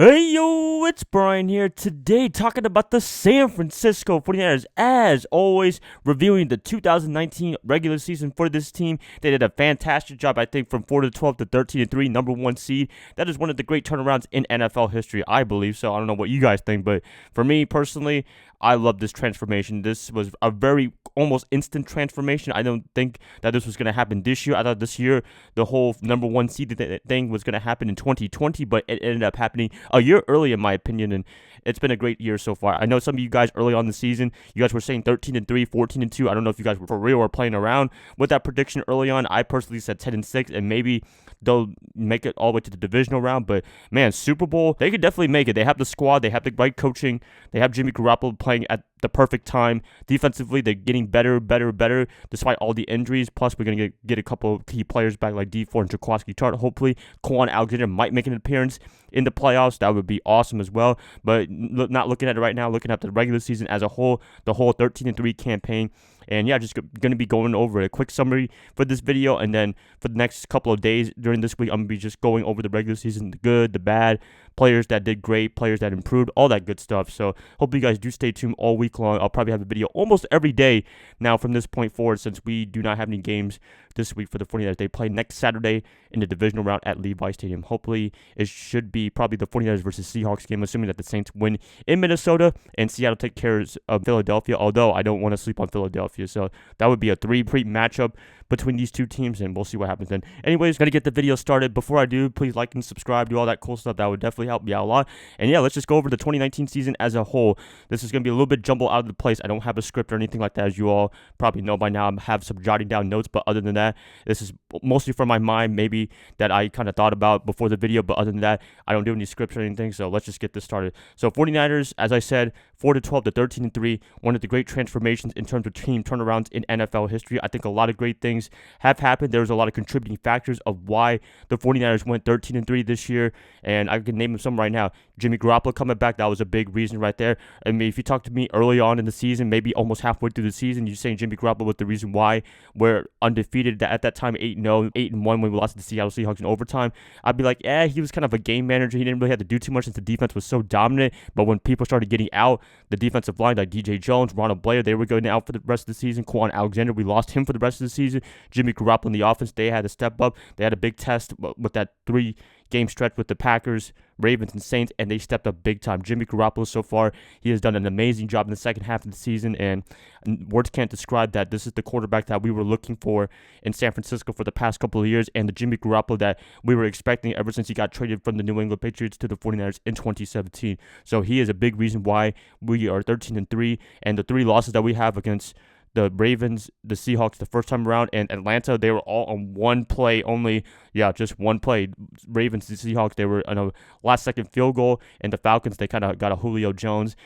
Hey yo, it's Brian here today talking about the San Francisco 49ers. As always, reviewing the 2019 regular season for this team. They did a fantastic job, I think, from 4 to 12 to 13 and 3, number one seed. That is one of the great turnarounds in NFL history, I believe. So I don't know what you guys think, but for me personally, I love this transformation. This was a very almost instant transformation. I don't think that this was going to happen this year. I thought this year the whole number one seed thing was going to happen in 2020, but it ended up happening a year early, in my opinion, and it's been a great year so far. I know some of you guys early on in the season, you guys were saying 13 and 3, 14 and 2. I don't know if you guys were for real or playing around with that prediction early on. I personally said 10 and 6, and maybe they'll make it all the way to the divisional round. But man, Super Bowl, they could definitely make it. They have the squad, they have the right coaching, they have Jimmy Garoppolo playing at the perfect time. Defensively, they're getting better, despite all the injuries. Plus, we're going to get a couple of key players back like D4 and Jaquiski Tartt. Hopefully, Kwon Alexander might make an appearance in the playoffs. That would be awesome as well. But not looking at it right now, looking at the regular season as a whole, the whole 13-3 campaign. And yeah, just going to be going over a quick summary for this video. And then for the next couple of days during this week, I'm going to be just going over the regular season, the good, the bad, players that did great, players that improved, all that good stuff. So hope you guys do stay tuned all week long. I'll probably have a video almost every day now from this point forward, since we do not have any games this week for the 49ers. They play next Saturday in the divisional round at Levi Stadium. Hopefully, it should be probably the 49ers versus Seahawks game, assuming that the Saints win in Minnesota and Seattle take care of Philadelphia, although I don't want to sleep on Philadelphia. So that would be a three-peat matchup between these two teams, and we'll see what happens then. Anyways, going to get the video started. Before I do, please like and subscribe, do all that cool stuff. That would definitely help me out a lot. And yeah, let's just go over the 2019 season as a whole. This is going to be a little bit jumbled out of the place. I don't have a script or anything like that, as you all probably know by now. I have some jotting down notes, but other than that, this is mostly from my mind, maybe that I kind of thought about before the video, but other than that, I don't do any scripts or anything, so let's just get this started. So 49ers, as I said, 4 to 12 to 13 and 3, one of the great transformations in terms of team turnarounds in NFL history. I think a lot of great things have happened. There was a lot of contributing factors of why the 49ers went 13 and 3 this year, and I can name them some right now. Jimmy Garoppolo coming back, that was a big reason right there. I mean, if you talk to me early on in the season, maybe almost halfway through the season, you're saying Jimmy Garoppolo was the reason why we're undefeated at that time, 8-0, 8-1 when we lost to the Seattle Seahawks in overtime. I'd be like, he was kind of a game manager. He didn't really have to do too much since the defense was so dominant. But when people started getting out, the defensive line like DJ Jones, Ronald Blair, they were going out for the rest of the season. Kwon Alexander, we lost him for the rest of the season. Jimmy Garoppolo in the offense, they had to step up. They had a big test with that 3-game stretch with the Packers, Ravens, and Saints, and they stepped up big time. Jimmy Garoppolo so far, he has done an amazing job in the second half of the season, and words can't describe that. This is the quarterback that we were looking for in San Francisco for the past couple of years, and the Jimmy Garoppolo that we were expecting ever since he got traded from the New England Patriots to the 49ers in 2017. So he is a big reason why we are 13 and 3, and the 3 losses that we have against the Ravens, the Seahawks the first time around, and Atlanta, they were all on one play only. Yeah, just one play. Ravens, the Seahawks, they were on a last-second field goal, and the Falcons, they kind of got a Julio Jones,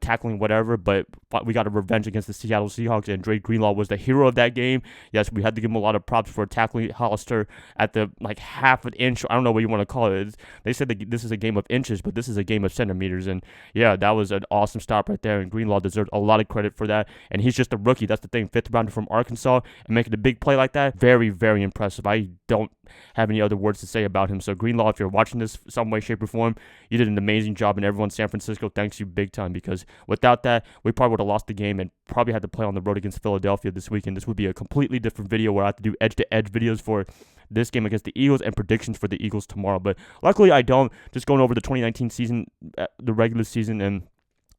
tackling whatever, but we got a revenge against the Seattle Seahawks, and Dre Greenlaw was the hero of that game. Yes, we had to give him a lot of props for tackling Hollister at the, half an inch. I don't know what you want to call it. They said that this is a game of inches, but this is a game of centimeters, and yeah, that was an awesome stop right there, and Greenlaw deserved a lot of credit for that, and he's just a rookie. That's the thing, 5th rounder from Arkansas, and making a big play like that, very, very impressive. I don't have any other words to say about him. So Greenlaw, if you're watching this some way, shape, or form, you did an amazing job, and everyone in San Francisco thanks you big time, because without that, we probably would have lost the game and probably had to play on the road against Philadelphia this weekend. This would be a completely different video where I have to do edge-to-edge videos for this game against the Eagles and predictions for the Eagles tomorrow. But luckily, I don't. Just going over the 2019 season, the regular season, and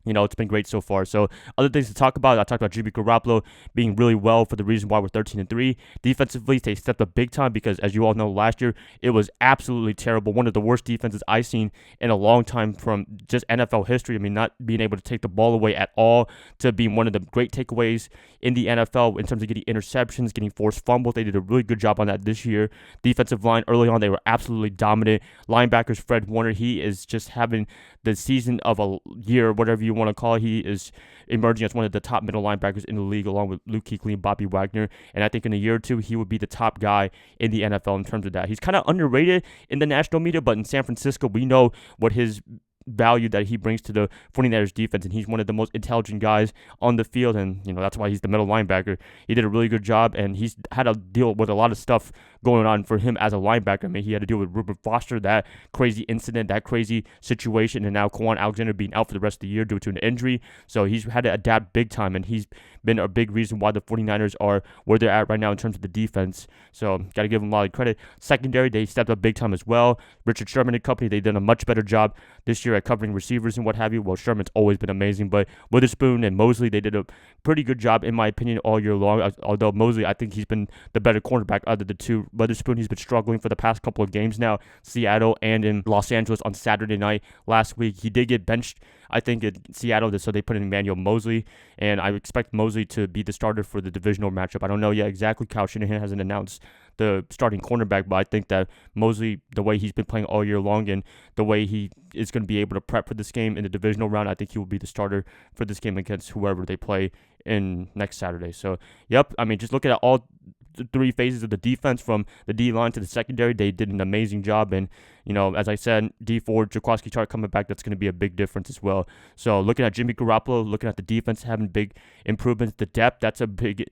it's been great so far. So other things to talk about, I talked about Jimmy Garoppolo being really well for the reason why we're 13 and 3. Defensively, they stepped up big time because, as you all know, last year it was absolutely terrible. One of the worst defenses I've seen in a long time from just NFL history. I mean, not being able to take the ball away at all to being one of the great takeaways in the NFL in terms of getting interceptions, getting forced fumbles. They did a really good job on that this year. Defensive line early on, they were absolutely dominant. Linebackers, Fred Warner, he is just having the season of a year, whatever you want to call it. He is emerging as one of the top middle linebackers in the league, along with Luke Kuechly and Bobby Wagner. And I think in a year or two, he would be the top guy in the NFL in terms of that. He's kind of underrated in the national media, but in San Francisco, we know what his value that he brings to the 49ers defense, and he's one of the most intelligent guys on the field, and that's why he's the middle linebacker. He did a really good job, and he's had to deal with a lot of stuff going on for him as a linebacker. I mean, he had to deal with Reuben Foster, that crazy incident, that crazy situation, and now Kwon Alexander being out for the rest of the year due to an injury. So he's had to adapt big time, and he's been a big reason why the 49ers are where they're at right now in terms of the defense. So got to give them a lot of credit. Secondary, they stepped up big time as well. Richard Sherman and company, they've done a much better job this year at covering receivers and what have you. Well, Sherman's always been amazing, but Witherspoon and Mosley, they did a pretty good job, in my opinion, all year long. Although Mosley, I think he's been the better cornerback out of the two. Witherspoon, he's been struggling for the past couple of games now, Seattle and in Los Angeles on Saturday night last week. He did get benched, I think, in Seattle, so they put in Emmanuel Mosley, and I expect Mosley to be the starter for the divisional matchup. I don't know yet exactly. Kyle Shanahan hasn't announced the starting cornerback, but I think that Mosley, the way he's been playing all year long and the way he is going to be able to prep for this game in the divisional round, I think he will be the starter for this game against whoever they play in next Saturday. So, yep, I mean, just looking at all the three phases of the defense, from the D-line to the secondary, they did an amazing job. And, you know, as I said, D Ford, Jaquiski Tartt coming back, that's going to be a big difference as well. So looking at Jimmy Garoppolo, looking at the defense having big improvements, the depth, that's a big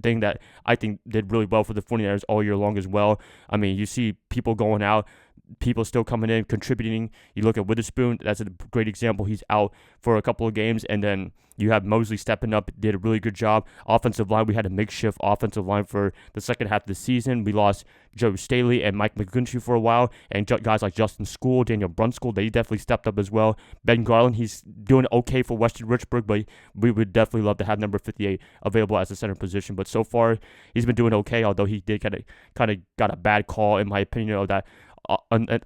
thing that I think did really well for the 49ers all year long as well. I mean, you see people going out, people still coming in, contributing. You look at Witherspoon, that's a great example. He's out for a couple of games, and then you have Mosley stepping up, did a really good job. Offensive line, we had a makeshift offensive line for the second half of the season. We lost Joe Staley and Mike McGlinchey for a while, and guys like Justin School, Daniel Brunskill, they definitely stepped up as well. Ben Garland, he's doing okay for Weston Richburg, but we would definitely love to have number 58 available as a center position. But so far, he's been doing okay, although he did kind of got a bad call, in my opinion, of that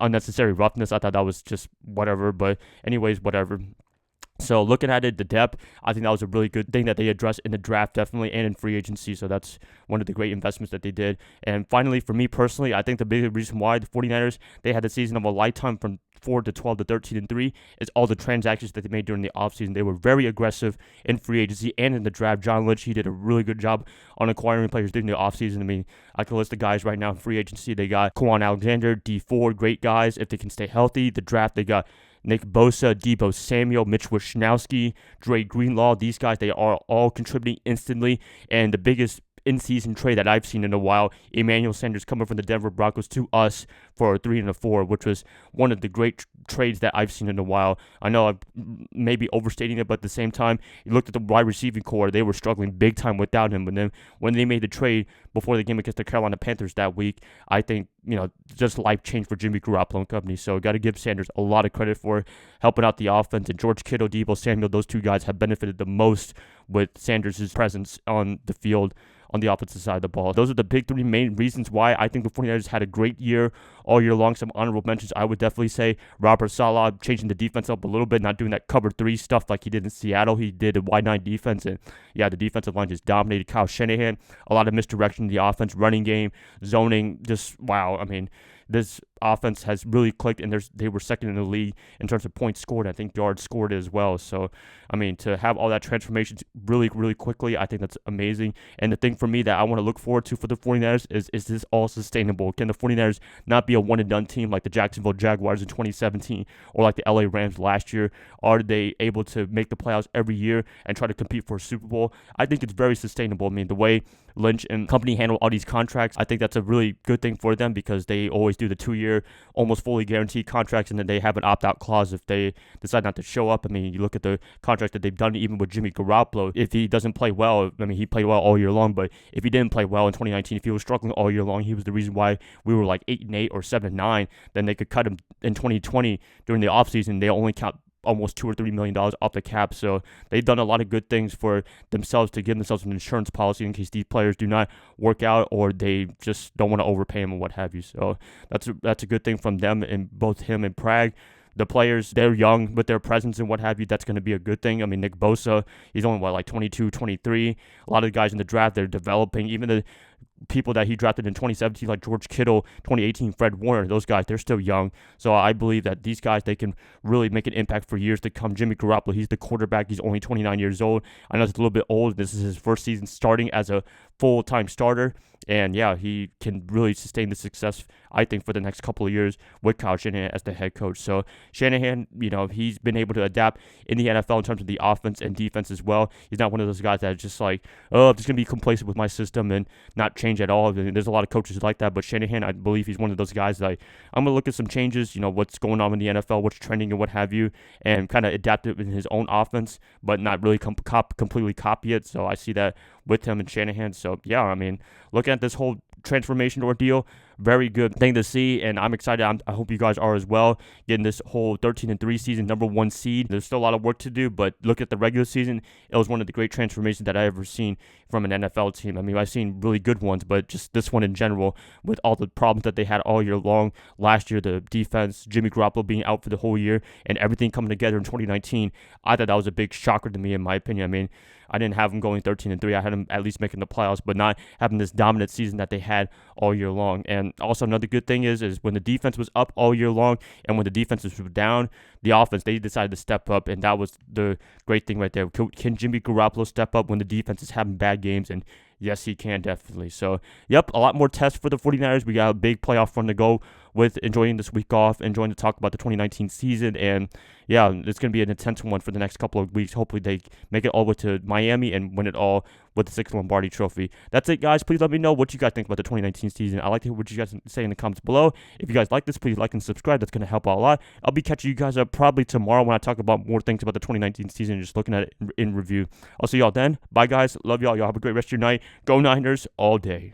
unnecessary roughness. I thought that was just whatever, but anyways, whatever. So looking at it, the depth, I think that was a really good thing that they addressed in the draft, definitely, and in free agency. So that's one of the great investments that they did. And finally, for me personally, I think the big reason why the 49ers, they had the season of a lifetime from 4 to 12 to 13 and 3 is all the transactions that they made during the offseason. They were very aggressive in free agency and in the draft. John Lynch, he did a really good job on acquiring players during the offseason. I mean, I can list the guys right now in free agency. They got Kwon Alexander, D Ford, great guys if they can stay healthy. The draft, they got Nick Bosa, Deebo Samuel, Mitch Wishnowsky, Dre Greenlaw. These guys, they are all contributing instantly. And the biggest in-season trade that I've seen in a while, Emmanuel Sanders coming from the Denver Broncos to us for a 3 and a 4, which was one of the great trades that I've seen in a while. I know I'm maybe overstating it, but at the same time, you looked at the wide receiving core, they were struggling big time without him. But then when they made the trade before the game against the Carolina Panthers that week, I think, just life changed for Jimmy Garoppolo and company. So got to give Sanders a lot of credit for helping out the offense. And George Kittle, Deebo Samuel, those two guys have benefited the most with Sanders' presence on the field on the opposite side of the ball. Those are the big three main reasons why I think the 49ers had a great year all year long. Some honorable mentions, I would definitely say Robert Saleh changing the defense up a little bit, not doing that cover 3 stuff like he did in Seattle. He did a wide 9 defense, and yeah, the defensive line just dominated. Kyle Shanahan, a lot of misdirection in the offense, running game, zoning, just wow. I mean, this offense has really clicked, and they were second in the league in terms of points scored. I think yards scored as well. So, I mean, to have all that transformation really, really quickly, I think that's amazing. And the thing for me that I want to look forward to for the 49ers is this all sustainable? Can the 49ers not be a one-and-done team like the Jacksonville Jaguars in 2017 or like the LA Rams last year? Are they able to make the playoffs every year and try to compete for a Super Bowl? I think it's very sustainable. I mean, the way Lynch and company handle all these contracts, I think that's a really good thing for them because they always do the 2-year, almost fully guaranteed contracts, and then they have an opt-out clause if they decide not to show up. I mean, you look at the contract that they've done even with Jimmy Garoppolo. If he doesn't play well, I mean, he played well all year long, but if he didn't play well in 2019, if he was struggling all year long, he was the reason why we were like 8-8 or 7-9, then they could cut him in 2020 during the offseason. They only count almost $2 or $3 million off the cap. So they've done a lot of good things for themselves to give themselves an insurance policy in case these players do not work out or they just don't want to overpay them or what have you. So that's a good thing from them, and both him and Prague. The players, they're young with their presence and what have you. That's going to be a good thing. I mean, Nick Bosa, he's only, like 22, 23. A lot of the guys in the draft, they're developing. Even the people that he drafted in 2017, like George Kittle, 2018, Fred Warner, those guys, they're still young. So I believe that these guys, they can really make an impact for years to come. Jimmy Garoppolo, he's the quarterback. He's only 29 years old. I know it's a little bit old. This is his first season starting as a full-time starter. And yeah, he can really sustain the success, I think, for the next couple of years with Kyle Shanahan as the head coach. So Shanahan, he's been able to adapt in the NFL in terms of the offense and defense as well. He's not one of those guys that's just like, oh, I'm just going to be complacent with my system and not change at all. There's a lot of coaches like that, but Shanahan, I believe he's one of those guys that I'm going to look at some changes, what's going on in the NFL, what's trending and what have you, and kind of adapt it in his own offense, but not really completely copy it. So I see that with him and Shanahan. So yeah, I mean, looking at this whole transformation ordeal, very good thing to see, and I'm excited. I hope you guys are as well, getting this whole 13-3 season, number 1 seed. There's still a lot of work to do, but look at the regular season. It was one of the great transformations that I've ever seen from an NFL team. I mean, I've seen really good ones, but just this one in general, with all the problems that they had all year long. Last year, the defense, Jimmy Garoppolo being out for the whole year, and everything coming together in 2019, I thought that was a big shocker to me, in my opinion. I mean, I didn't have them going 13-3. I had them at least making the playoffs, but not having this dominant season that they had all year long. And also another good thing is when the defense was up all year long and when the defense was down, the offense, they decided to step up, and that was the great thing right there. Can Jimmy Garoppolo step up when the defense is having bad games? And yes, he can, definitely. So, yep, a lot more tests for the 49ers. We got a big playoff run to go with, enjoying this week off, enjoying to talk about the 2019 season. And, yeah, it's going to be an intense one for the next couple of weeks. Hopefully they make it all the way to Miami and win it all with the 6th Lombardi Trophy. That's it, guys. Please let me know what you guys think about the 2019 season. I like to hear what you guys say in the comments below. If you guys like this, please like and subscribe. That's going to help out a lot. I'll be catching you guys up probably tomorrow when I talk about more things about the 2019 season, just looking at it in review. I'll see y'all then. Bye, guys. Love y'all. Y'all have a great rest of your night. Go Niners all day.